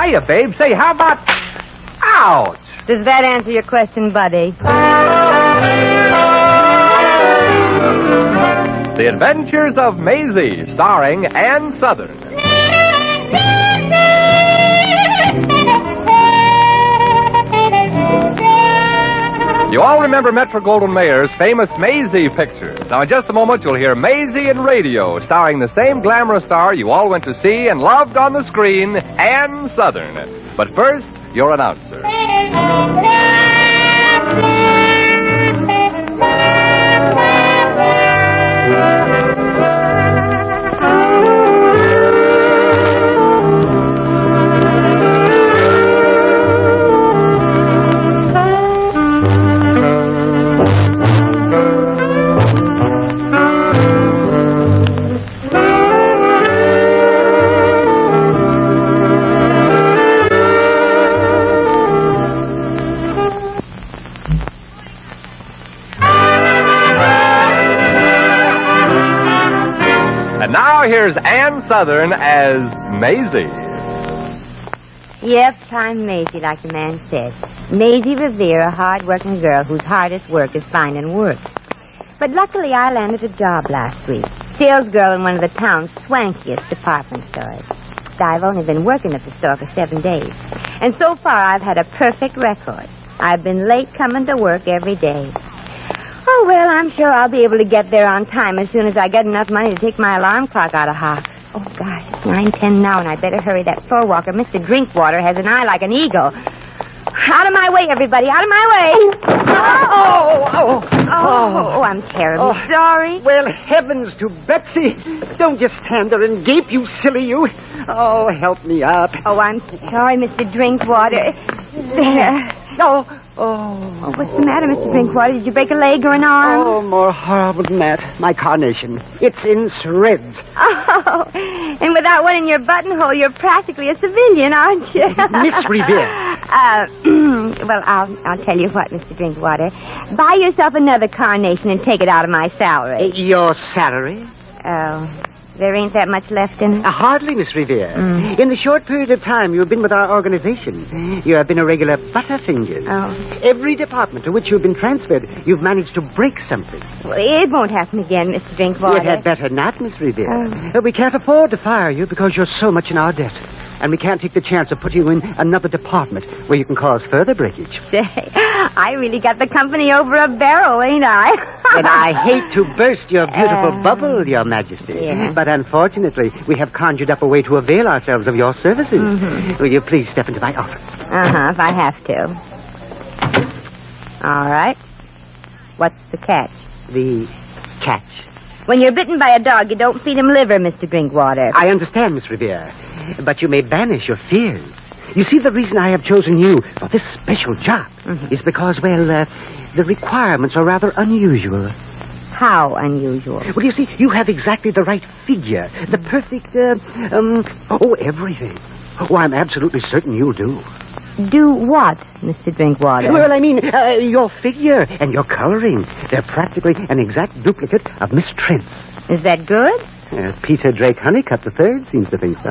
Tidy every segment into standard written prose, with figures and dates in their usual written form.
hiya, babe. Say, how about... Ouch! Does that answer your question, buddy? The Adventures of Maisie, starring Ann Sothern. You all remember Metro-Goldwyn-Mayer's famous Maisie pictures. Now, in just a moment, you'll hear Maisie in radio, starring the same glamorous star you all went to see and loved on the screen, Ann Sothern. But first, your announcer. And now here's Ann Sothern as Maisie. Yep, I'm Maisie, like the man said. Maisie Ravier, a hard-working girl whose hardest work is finding work. But luckily, I landed a job last week. Sales girl in one of the town's swankiest department stores. I've only been working at the store for 7 days. And so far, I've had a perfect record. I've been late coming to work every day. Oh, well, I'm sure I'll be able to get there on time as soon as I get enough money to take my alarm clock out of hock. Oh, gosh, it's 9:10 now, and I better hurry. That floor walker, Mr. Drinkwater, has an eye like an eagle. Out of my way, everybody, out of my way. Oh, I'm terribly sorry. Well, heavens to Betsy. Don't just stand there and gape, you silly you. Oh, help me up. Oh, I'm sorry, Mr. Drinkwater. There. Oh, what's the matter, Mr. Drinkwater? Did you break a leg or an arm? Oh, more horrible than that. My carnation. It's in shreds. Oh, and without one in your buttonhole, you're practically a civilian, aren't you? Miss Ravier. Well, I'll tell you what, Mr. Drinkwater. Buy yourself another carnation and take it out of my salary. Your salary? Oh, there ain't that much left in it? Hardly, Miss Ravier. In the short period of time you've been with our organization, you have been a regular butterfinger. Oh. Every department to which you've been transferred, you've managed to break something. Well, it won't happen again, Mr. Drinkwater. It had better not, Miss Ravier. We can't afford to fire you because you're so much in our debt. And we can't take the chance of putting you in another department where you can cause further breakage. Say, I really got the company over a barrel, ain't I? And I hate to burst your beautiful bubble, Your Majesty. Yeah. But unfortunately, we have conjured up a way to avail ourselves of your services. Will you please step into my office? If I have to. All right. What's the catch? The catch. When you're bitten by a dog, you don't feed him liver, Mr. Drinkwater. I understand, Miss Ravier. But you may banish your fears. You see, the reason I have chosen you for this special job is because, well, the requirements are rather unusual. How unusual? Well, you see, you have exactly the right figure. The perfect, everything. Oh, I'm absolutely certain you'll do. Do what, Mr. Drinkwater? Well, I mean, your figure and your coloring. They're practically an exact duplicate of Miss Trent's. Is that good? Peter Drake Honeycutt III seems to think so.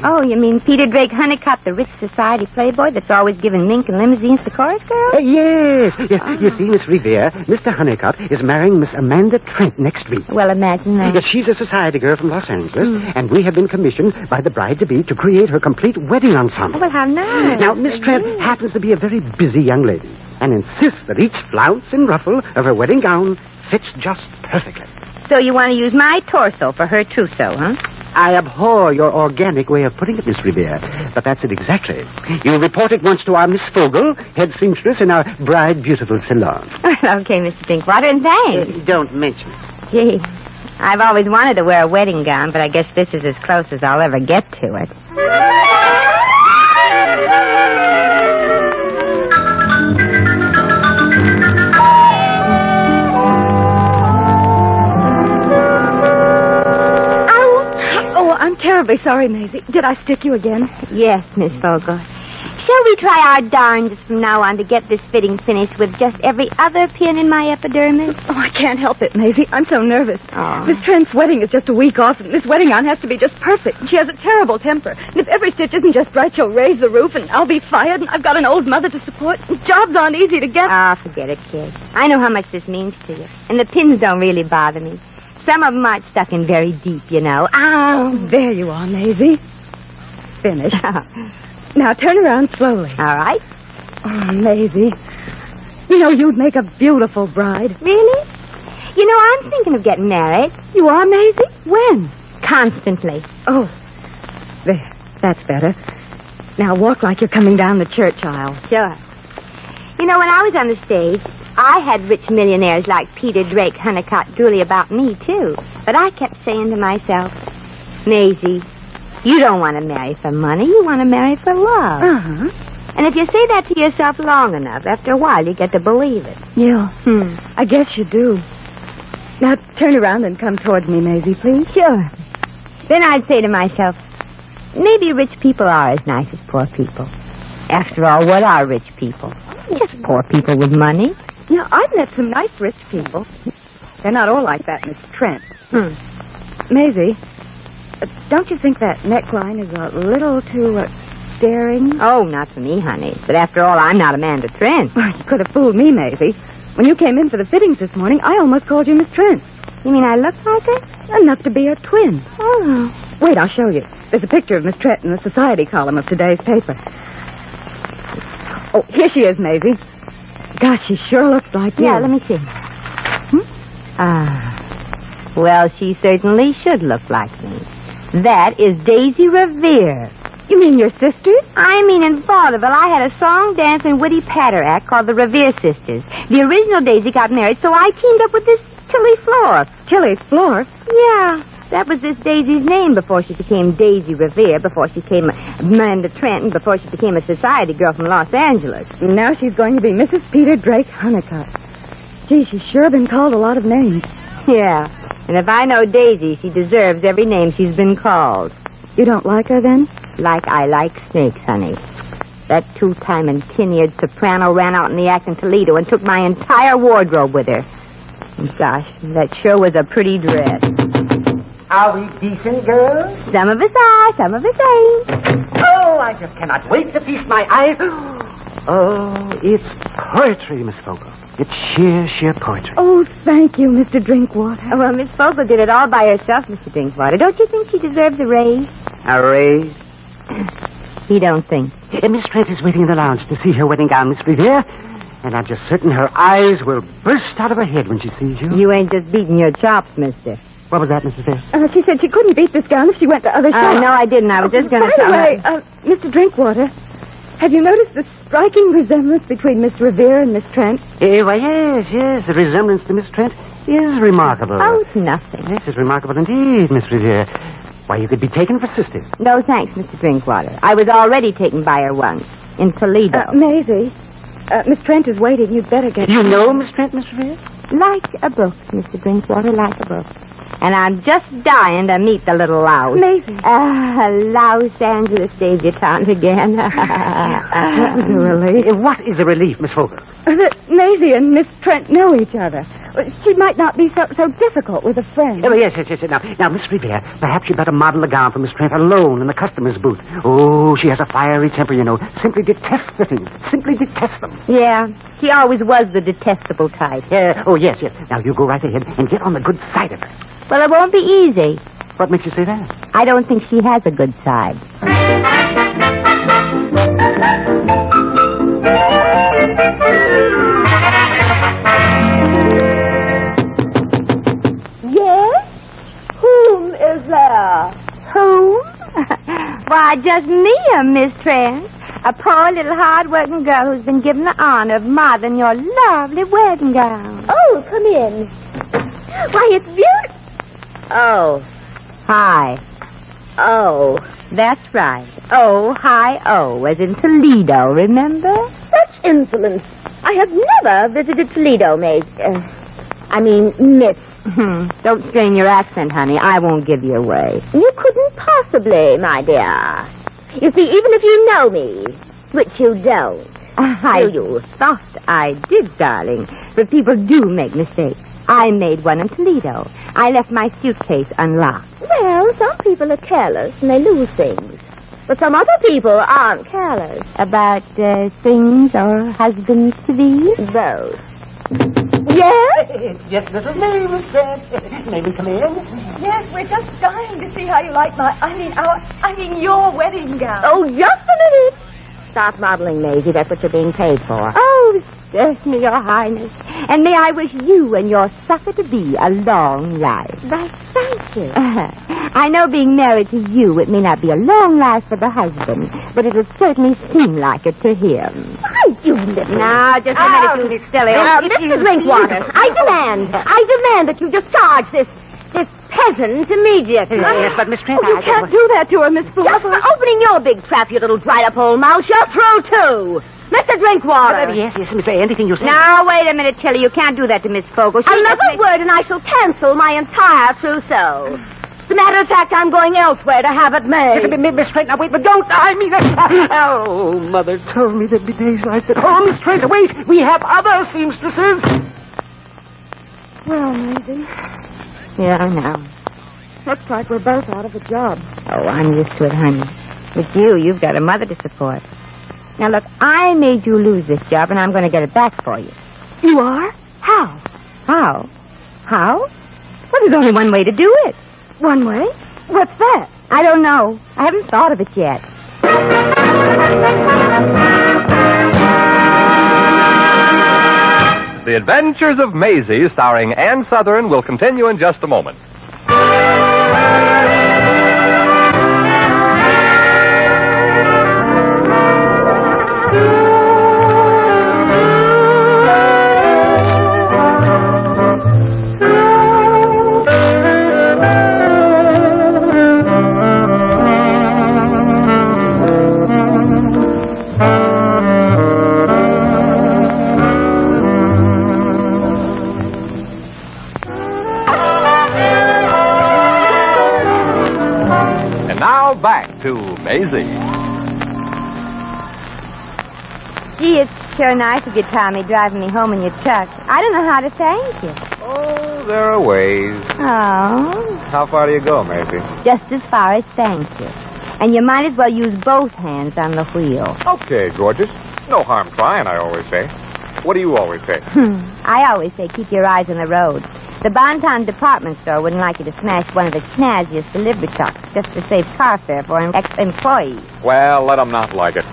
Oh, you mean Peter Drake Honeycutt, the rich society playboy that's always giving mink and limousines to chorus girls? Yes. You see, Miss Ravier, Mr. Honeycutt is marrying Miss Amanda Trent next week. Well, imagine that. Yes, she's a society girl from Los Angeles, and we have been commissioned by the bride-to-be to create her complete wedding ensemble. Oh, well, how nice. Now, Miss Trent happens to be a very busy young lady and insists that each flounce and ruffle of her wedding gown fits just perfectly. So you want to use my torso for her trousseau, huh? I abhor your organic way of putting it, Miss Ravier, but that's it exactly. You report at once to our Miss Fogel, head seamstress in our Bride Beautiful salon. Okay, Mr. Drinkwater, and thanks. Don't mention it. Gee, I've always wanted to wear a wedding gown, but I guess this is as close as I'll ever get to it. I'm terribly sorry, Maisie. Did I stick you again? Yes, Miss Fogel. Shall we try our darndest from now on to get this fitting finished with just every other pin in my epidermis? Oh, I can't help it, Maisie. I'm so nervous. Oh. Miss Trent's wedding is just a week off, and this wedding gown has to be just perfect. She has a terrible temper. And if every stitch isn't just right, she'll raise the roof, and I'll be fired, and I've got an old mother to support. Jobs aren't easy to get. Ah, forget it, kid. I know how much this means to you. And the pins don't really bother me. Some of them aren't stuck in very deep, you know. Oh, there you are, Maisie. Finished. Now turn around slowly. All right. Oh, Maisie. You know, you'd make a beautiful bride. Really? You know, I'm thinking of getting married. You are, Maisie? When? Constantly. Oh, there. That's better. Now walk like you're coming down the church aisle. Sure. You know, when I was on the stage, I had rich millionaires like Peter, Drake, Honeycutt drooly about me, too. But I kept saying to myself, Maisie, you don't want to marry for money. You want to marry for love. Uh-huh. And if you say that to yourself long enough, after a while you get to believe it. Yeah. I guess you do. Now turn around and come towards me, Maisie, please. Sure. Then I'd say to myself, maybe rich people are as nice as poor people. After all, what are rich people? Just poor people with money. Yeah, I've met some nice rich people. They're not all like that, Miss Trent. Maisie, don't you think that neckline is a little too daring? Oh, not for me, honey. But after all, I'm not Amanda Trent. Well, you could have fooled me, Maisie. When you came in for the fittings this morning, I almost called you Miss Trent. You mean I look like her? Enough to be her twin. Oh. Wait, I'll show you. There's a picture of Miss Trent in the society column of today's paper. Oh, here she is, Maisie. Gosh, she sure looks like you. Yeah, let me see. Well, she certainly should look like me. That is Daisy Ravier. You mean your sister? I mean, in vaudeville, I had a song, dance, and witty patter act called the Ravier Sisters. The original Daisy got married, so I teamed up with this Tilly Floor. Tilly Floor? Yeah, that was this Daisy's name before she became Daisy Ravier, before she became Amanda Trent, and before she became a society girl from Los Angeles. Now she's going to be Mrs. Peter Drake Honeycutt. Gee, she's sure been called a lot of names. Yeah, and if I know Daisy, she deserves every name she's been called. You don't like her, then? Like I like snakes, honey. That two-time and tin-eared soprano ran out in the act in Toledo and took my entire wardrobe with her. And gosh, that sure was a pretty dress. Are we decent, girls? Some of us are, some of us ain't. Oh, I just cannot wait to feast my eyes. Oh, it's poetry, Miss Fogel. It's sheer poetry. Oh, thank you, Mr. Drinkwater. Oh, well, Miss Fogel did it all by herself, Mr. Drinkwater. Don't you think she deserves a raise? A raise? He don't think. Miss Trent is waiting in the lounge to see her wedding gown, Miss Ravier. And I'm just certain her eyes will burst out of her head when she sees you. You ain't just beating your chops, mister. What was that, Mrs. Hare? She said she couldn't beat this gown if she went to other shops. No, I didn't. I was just going to tell her. By the way, Mr. Drinkwater, have you noticed the striking resemblance between Miss Ravier and Miss Trent? Why, yes. The resemblance to Miss Trent is remarkable. Oh, it's nothing. Yes, it's remarkable indeed, Miss Ravier. Why, you could be taken for sisters. No, thanks, Mr. Drinkwater. I was already taken by her once, in Toledo. Maisie, Miss Trent is waiting. You'd better get... You know Miss Trent, Miss Ravier? Like a book, Mr. Drinkwater, like a book. And I'm just dying to meet the little louse. Maisie. Los Angeles debutante again. That was a relief. What is a relief, Miss Fogel? That Maisie and Miss Trent know each other. She might not be so difficult with a friend. Oh, yes. Now, Miss Ravier, perhaps you'd better model a gown for Miss Trent alone in the customer's booth. Oh, she has a fiery temper, you know. Simply detests fittings. Simply detests them. Yeah, she always was the detestable type. Oh, yes. Now, you go right ahead and get on the good side of her. Well, it won't be easy. What makes you say that? I don't think she has a good side. Yes? Whom is there? Whom? Why, just me, Miss Trent. A poor little hard-working girl who's been given the honor of modeling your lovely wedding gown. Oh, come in. Why, it's beautiful. Oh, hi. Oh. That's right. Oh, hi, oh, as in Toledo, remember? Such insolence. I have never visited Toledo, Miss. Don't strain your accent, honey. I won't give you away. You couldn't possibly, my dear. You see, even if you know me, Which you don't. I thought I did, darling. But people do make mistakes. I made one in Toledo. I left my suitcase unlocked. Well, some people are careless and they lose things. But some other people aren't careless. About things or husbands to be? Both. Yes? Yes, Mrs. May, Miss Trent. May we come in? Yes, we're just dying to see how you like your wedding gown. Oh, just a minute. Stop modeling, Maisie. That's what you're being paid for. Oh, certainly, Your Highness. And may I wish you and your sucker-to-be a long life. Why, thank you. I know being married to you, it may not be a long life for the husband, but it'll certainly seem like it to him. Why, you little... Now, just a minute, you silly. Mr. Drinkwater, I demand that you discharge this peasant immediately. Yes, but Miss Trent, You can't do that to her, Miss Fool. Just for opening your big trap, you little dried-up old mouse, you're through, too. Mr. Drinkwater. Yes, Miss Trent, anything you say. Now, wait a minute, Tilly. You can't do that to Miss Fogle. Another word and I shall cancel my entire trousseau. As a matter of fact, I'm going elsewhere to have it made. Miss Trent, now wait, but don't. I mean, oh, Mother told me there'd be days like that. Oh, Miss Trent, wait. We have other seamstresses. Well, Maisie, Yeah, I know. looks like we're both out of a job. Oh, I'm used to it, honey. With you've got a mother to support. Now, look, I made you lose this job, and I'm going to get it back for you. You are? How? How? How? Well, there's only one way to do it. One way? What's that? I don't know. I haven't thought of it yet. The Adventures of Maisie, starring Ann Sothern, will continue in just a moment. Back to Maisie. Gee, it's sure nice of you, Tommy, driving me home in your truck. I don't know how to thank you. Oh, there are ways. Oh, How far do you go, Maisie? just as far as thank you. And you might as well use both hands on the wheel. Okay, gorgeous. No harm trying, I always say. What do you always say? I always say keep your eyes on the road. The Bonton Department Store wouldn't like you to smash one of the snazziest delivery trucks just to save car fare for an ex-employee. Well, let 'em not like it.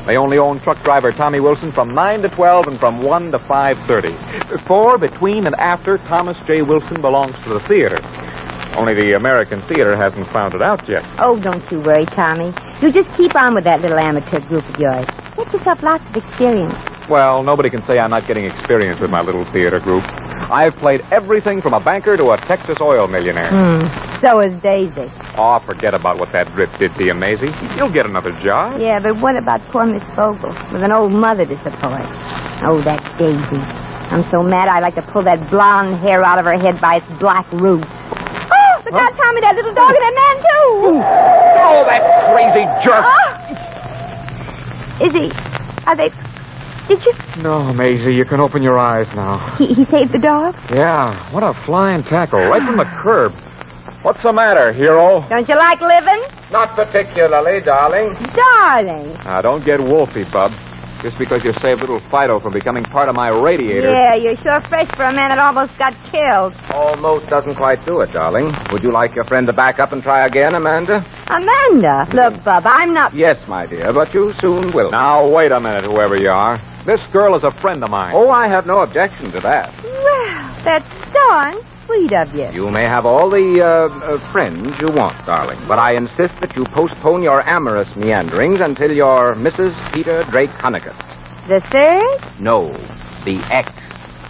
They only own truck driver Tommy Wilson from 9 to 12 and from 1 to 5:30. For, between and after, Thomas J. Wilson belongs to the theater. Only the American theater hasn't found it out yet. Oh, don't you worry, Tommy. You just keep on with that little amateur group of yours. Get yourself lots of experience. Well, nobody can say I'm not getting experience with my little theater group. I've played everything from a banker to a Texas oil millionaire. So is Daisy. Oh, forget about what that drip did to you, Maisie. You'll get another job. Yeah, but what about poor Miss Fogle with an old mother to support? Oh, that Daisy. I'm so mad I'd like to pull that blonde hair out of her head by its black roots. Oh, but now, Tommy, that little dog and that man, too. Oh, that crazy jerk. Is he... Are they... Did you... No, Maisie, you can open your eyes now. He saved the dog? Yeah, what a flying tackle, right from the curb. What's the matter, hero? Don't you like living? Not particularly, darling. Darling. Now, don't get wolfy, bub. Just because you saved little Fido from becoming part of my radiator. Yeah, you're sure fresh for a man that almost got killed. Almost doesn't quite do it, darling. Would you like your friend to back up and try again, Amanda? Amanda? Look, Bub, I'm not... Yes, my dear, but you soon will. Now, wait a minute, whoever you are. This girl is a friend of mine. Oh, I have no objection to that. Well, that's darn sweet of you. You may have all the friends you want, darling, but I insist that you postpone your amorous meanderings until you're Mrs. Peter Drake Honeycutt. The third? No, the ex.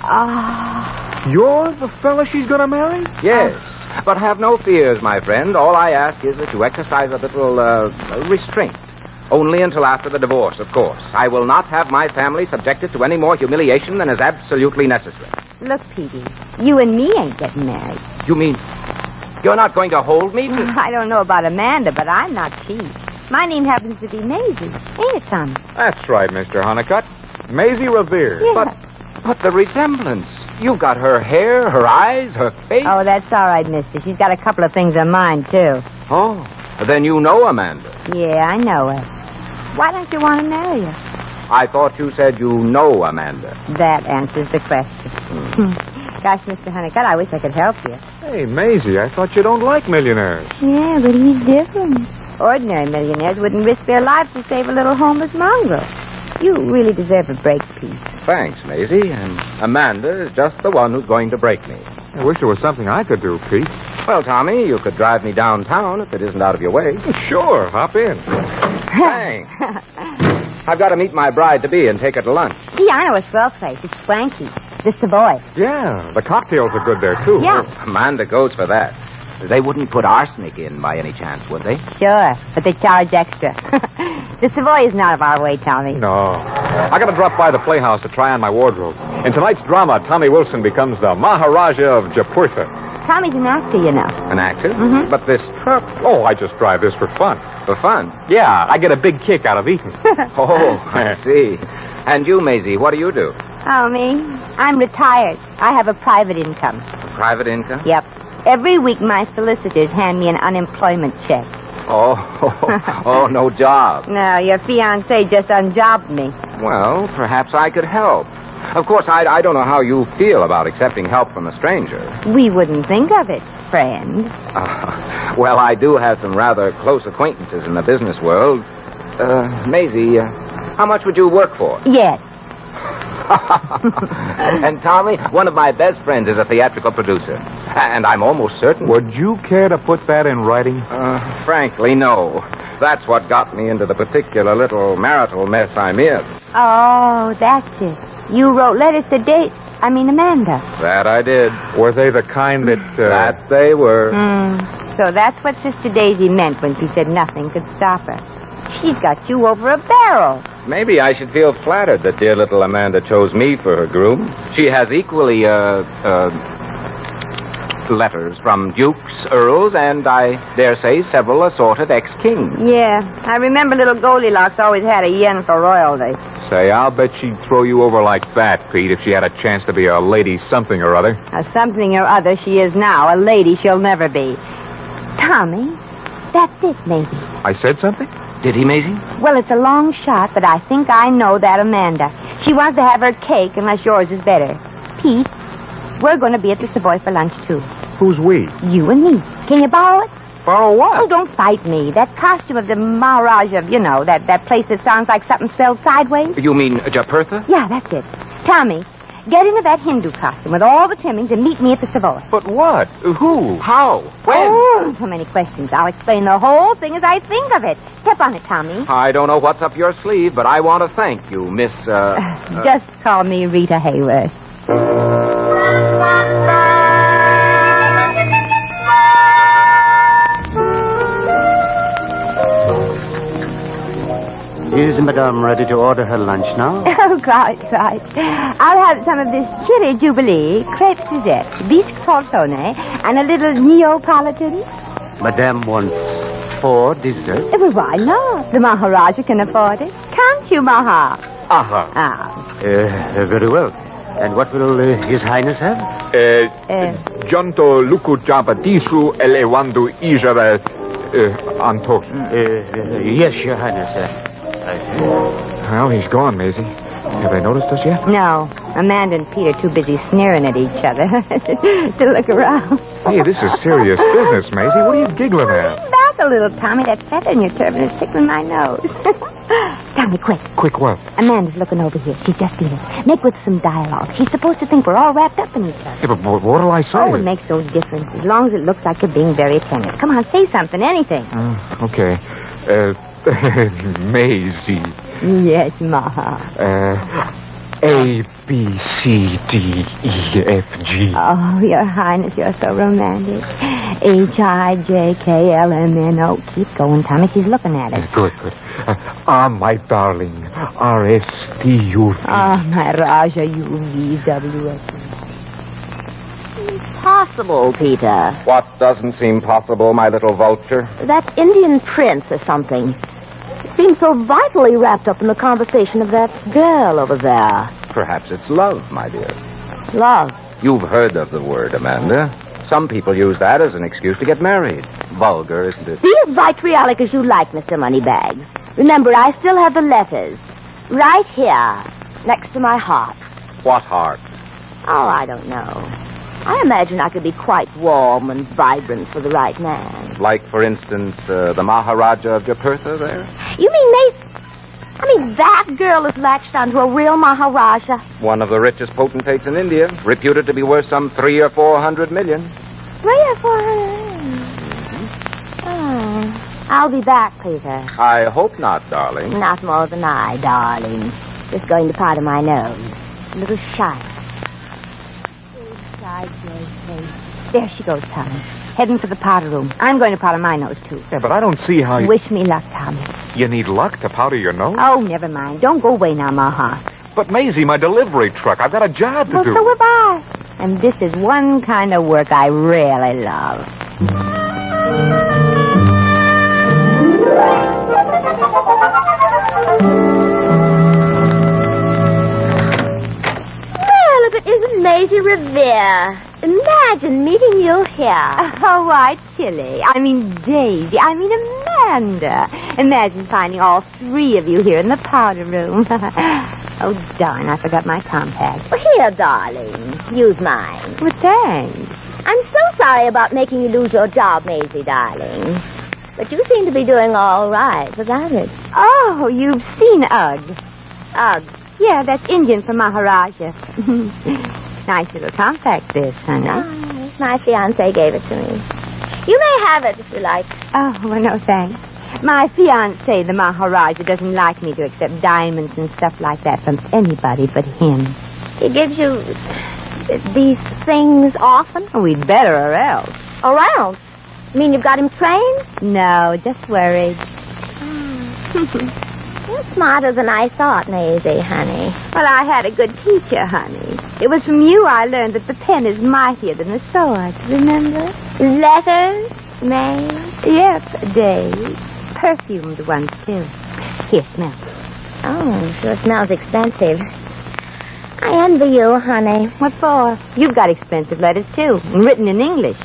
Ah. You're the fella she's gonna marry? Yes, but have no fears, my friend. All I ask is that you exercise a little restraint. Only until after the divorce, of course. I will not have my family subjected to any more humiliation than is absolutely necessary. Look, Petey, you and me ain't getting married. You mean you're not going to hold me to... I don't know about Amanda, but I'm not cheap. My name happens to be Maisie. Ain't it, Tommy? That's right, Mr. Honeycutt. Maisie Ravier. Yeah. But the resemblance. You've got her hair, her eyes, her face. Oh, that's all right, mister. She's got a couple of things of mine, too. Oh, then you know Amanda. Yeah, I know her. Why don't you want to marry her? I thought you said you know Amanda. That answers the question. Gosh, Mr. Honeycutt, I wish I could help you. Hey, Maisie, I thought you don't like millionaires. Yeah, but he's different. Ordinary millionaires wouldn't risk their lives to save a little homeless mongrel. You really deserve a break, Pete. Thanks, Maisie. And Amanda is just the one who's going to break me. I wish there was something I could do, Pete. Well, Tommy, you could drive me downtown if it isn't out of your way. Sure, hop in. Thanks. I've got to meet my bride-to-be and take her to lunch. Gee, I know a swell place. It's Swanky. The Savoy. Yeah, the cocktails are good there, too. Yeah. Amanda goes for that. They wouldn't put arsenic in by any chance, would they? Sure, but they charge extra. The Savoy isn't out of our way, Tommy. No. I got to drop by the Playhouse to try on my wardrobe. In tonight's drama, Tommy Wilson becomes the Maharaja of Japurta. Tommy's an actor, you know. An actor? Mm-hmm. But this truck... Oh, I just drive this for fun. For fun? Yeah, I get a big kick out of eating. Oh, I see. And you, Maisie, what do you do? Oh, me? I'm retired. I have a private income. Private income? Yep. Every week, my solicitors hand me an unemployment check. Oh, no job. No, your fiancé just unjobbed me. Well, perhaps I could help. Of course, I don't know how you feel about accepting help from a stranger. We wouldn't think of it, friend. Well, I do have some rather close acquaintances in the business world. Maisie, how much would you work for? Yes. And Tommy, one of my best friends is a theatrical producer. And I'm almost certain... Would you care to put that in writing? Frankly, no. That's what got me into the particular little marital mess I'm in. Oh, that's it. You wrote letters to Amanda. That I did. Were they the kind that... That they were. So that's what Sister Daisy meant when she said nothing could stop her. She's got you over a barrel. Maybe I should feel flattered that dear little Amanda chose me for her groom. She has equally, letters from dukes, earls, and I dare say several assorted ex-kings. Yeah, I remember little Goldilocks always had a yen for royalty. Say, I'll bet she'd throw you over like that, Pete, if she had a chance to be a lady something or other. A something or other she is now. A lady she'll never be. Tommy, that's it, Maisie. I said something? Did he, Maisie? Well, it's a long shot, but I think I know that Amanda. She wants to have her cake unless yours is better. Pete, we're going to be at the Savoy for lunch, too. Who's we? You and me. Can you borrow it? Borrow what? Oh, don't fight me. That costume of the Maharaja of, that place that sounds like something spelled sideways. You mean Japurtha? Yeah, that's it. Tommy, get into that Hindu costume with all the trimmings and meet me at the Savoy. But what? Who? How? When? Oh, so many questions. I'll explain the whole thing as I think of it. Step on it, Tommy. I don't know what's up your sleeve, but I want to thank you, Miss, Just call me Rita Hayworth. Is Madame ready to order her lunch now? Oh, quite. I'll have some of this Chili Jubilee, crepe Suzette, bisque tortone, and a little Neapolitan. Madame wants 4 desserts. Well, why not? The Maharaja can afford it. Can't you, Maha? Aha. Ah. Very well. And what will His Highness have? Jonto luku jabadisu elewandu ijaba anto. Yes, Your Highness. Well, he's gone, Maisie. Have they noticed us yet? No. Amanda and Pete are too busy sneering at each other to look around. Hey, this is serious business, Maisie. What are you giggling at? Back a little, Tommy. That feather in your turban is tickling my nose. Tommy, quick. Quick what? Amanda's looking over here. She's just leaving. Make with some dialogue. She's supposed to think we're all wrapped up in each other. Yeah, but what'll I say? Oh, it makes no difference as long as it looks like you're being very attentive. Come on, say something, anything. Okay. Maisie. Yes, Ma. A, B, C, D, E, F, G. Oh, Your Highness, you're so romantic. H-I-J-K-L-M-N-O. Keep going, Tommy. She's looking at it. Good. My darling. R-S-T-U-V. My Raja, U-V-W-S. Impossible, Peter. What doesn't seem possible, my little vulture? That Indian prince or something. seem so vitally wrapped up in the conversation of that girl over there. Perhaps it's love, my dear. Love. You've heard of the word, Amanda. Some people use that as an excuse to get married. Vulgar, isn't it? Be as vitriolic as you like, Mr. Moneybags. Remember, I still have the letters. Right here, next to my heart. What heart? Oh, I don't know. I imagine I could be quite warm and vibrant for the right man. Like, for instance, the Maharaja of Japurtha there? You mean Maisie? I mean, that girl is latched onto a real Maharaja. One of the richest potentates in India, reputed to be worth some 300 or 400 million. 300 or 400? Oh. I'll be back, Peter. I hope not, darling. Not more than I, darling. Just going to part of my nose. A little shy. There she goes, Tommy. Heading for the powder room. I'm going to powder my nose, too. Yeah, but I don't see how you... Wish me luck, Tommy. You need luck to powder your nose? Oh, never mind. Don't go away now, Maha. But, Maisie, my delivery truck. I've got a job to do. So have I. And this is one kind of work I really love. Well, if it isn't Maisie Ravier. Imagine meeting you here. Oh, why, Tilly. I mean, Daisy. I mean, Amanda. Imagine finding all three of you here in the powder room. Oh, darn, I forgot my compact. Well, here, darling. Use mine. Well, thanks. I'm so sorry about making you lose your job, Maisie, darling. But you seem to be doing all right without it. Oh, you've seen Ugg. Ugh. Yeah, that's Indian for Maharaja. Nice little compact, this, honey. Oh, my fiancé gave it to me. You may have it if you like. Oh, well, no, thanks. My fiancé, the Maharaja, doesn't like me to accept diamonds and stuff like that from anybody but him. He gives you these things often? Oh, we'd better or else. Or else? You mean you've got him trained? No, just worried. You're smarter than I thought, Maisie, honey. Well, I had a good teacher, honey. It was from you I learned that the pen is mightier than the sword. Remember? Letters, May? Yep, days. Perfumed ones, too. Here, smell. Oh, sure smells expensive. I envy you, honey. What for? You've got expensive letters, too, written in English.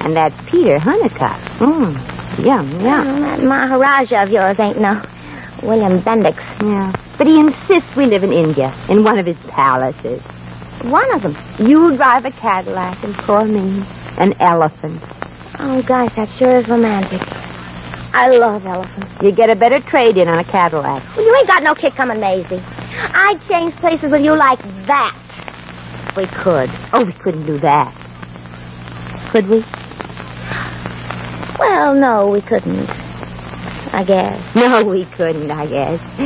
And that's Peter Honeycutt. Yum. That Maharaja of yours ain't no William Bendix. Yeah. But he insists we live in India, in one of his palaces. One of them? You drive a Cadillac and poor me, an elephant. Oh, gosh, that sure is romantic. I love elephants. You get a better trade-in on a Cadillac. Well, you ain't got no kick coming, Maisie. I'd change places with you like that. We could. Oh, we couldn't do that. Could we? Well, no, we couldn't. I guess. No, we couldn't, I guess.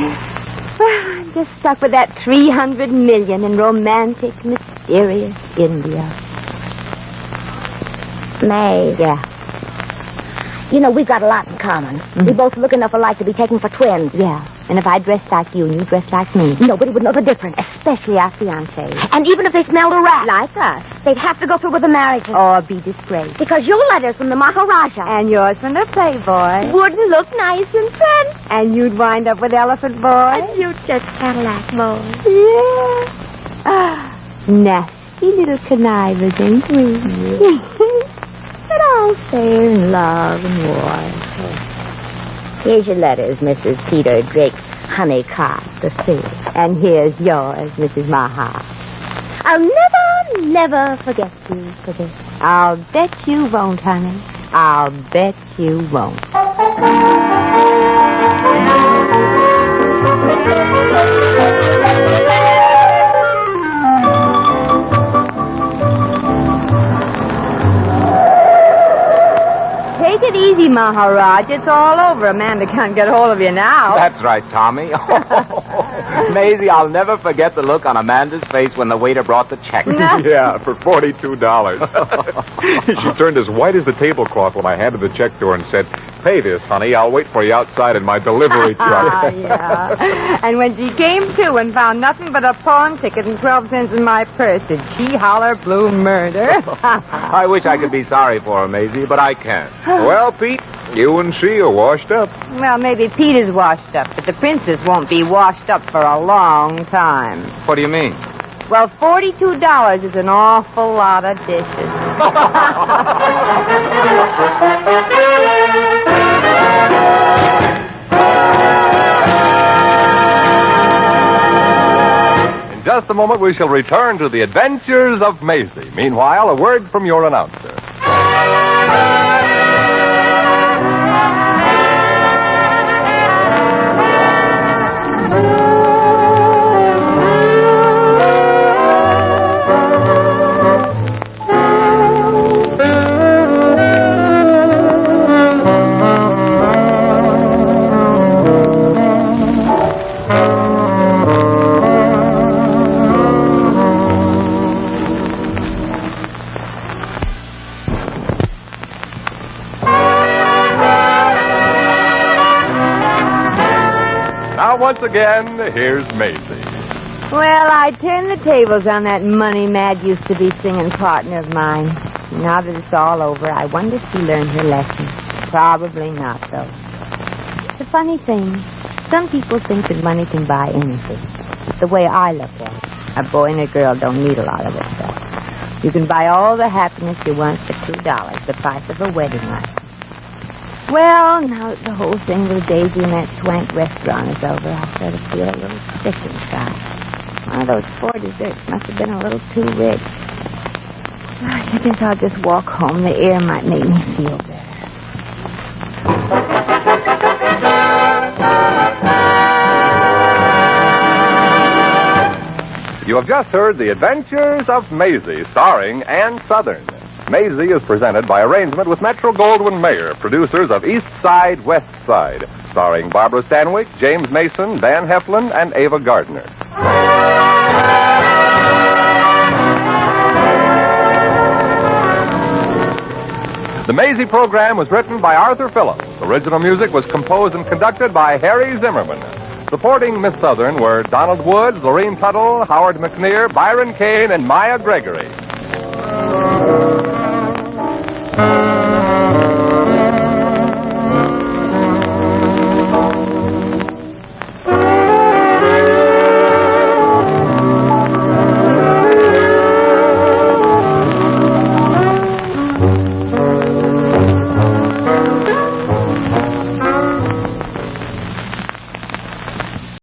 Well, I'm just stuck with that 300 million in romantic, mysterious India. May. Yeah. You know, we've got a lot in common. Mm-hmm. We both look enough alike to be taken for twins. Yeah. And if I dressed like you and you dressed like me, nobody would know the difference. Especially our fiancés. And even if they smelled a rat. Like us. They'd have to go through with the marriage. Or be disgraced. Because your letter's from the Maharaja. And yours from the Playboy. Wouldn't look nice in print. And you'd wind up with Elephant Boy. And you'd just Cadillac Boy. Yeah. Nasty little connivers, ain't we? But all fair in love and war. Here's your letters, Mrs. Peter Drake Honeycutt, the third. And here's yours, Mrs. Maha. I'll never forget you for this. I'll bet you won't, honey. I'll bet you won't. Take it easy, Maharaj. It's all over. Amanda can't get hold of you now. That's right, Tommy. Maisie, I'll never forget the look on Amanda's face when the waiter brought the check. Yeah, for $42. She turned as white as the tablecloth when I handed the check to her and said, "Pay this, honey. I'll wait for you outside in my delivery truck." Yeah. And when she came to and found nothing but a pawn ticket and 12 cents in my purse, did she holler blue murder? I wish I could be sorry for her, Maisie, but I can't. Well, Pete, you and she are washed up. Well, maybe Pete is washed up, but the princess won't be washed up for a long time. What do you mean? Well, $42 is an awful lot of dishes. In just a moment, we shall return to the Adventures of Maisie. Meanwhile, a word from your announcer. Once again, here's Maisie. Well, I turned the tables on that money-mad used-to-be-singing partner of mine. Now that it's all over, I wonder if she learned her lesson. Probably not, though. It's a funny thing. Some people think that money can buy anything. It's the way I look at it. A boy and a girl don't need a lot of this stuff. You can buy all the happiness you want for $2, the price of a wedding life. Well, now that the whole thing with Daisy and that swank restaurant is over, I sort of feel a little sick inside. One of those 4 desserts must have been a little too rich. I guess I'll just walk home. The air might make me feel better. You have just heard The Adventures of Maisie, starring Ann Sothern. Maisie is presented by arrangement with Metro-Goldwyn-Mayer, producers of East Side, West Side, starring Barbara Stanwyck, James Mason, Van Heflin, and Ava Gardner. The Maisie program was written by Arthur Phillips. Original music was composed and conducted by Harry Zimmerman. Supporting Miss Sothern were Donald Woods, Lorene Tuttle, Howard McNear, Byron Kane, and Maya Gregory.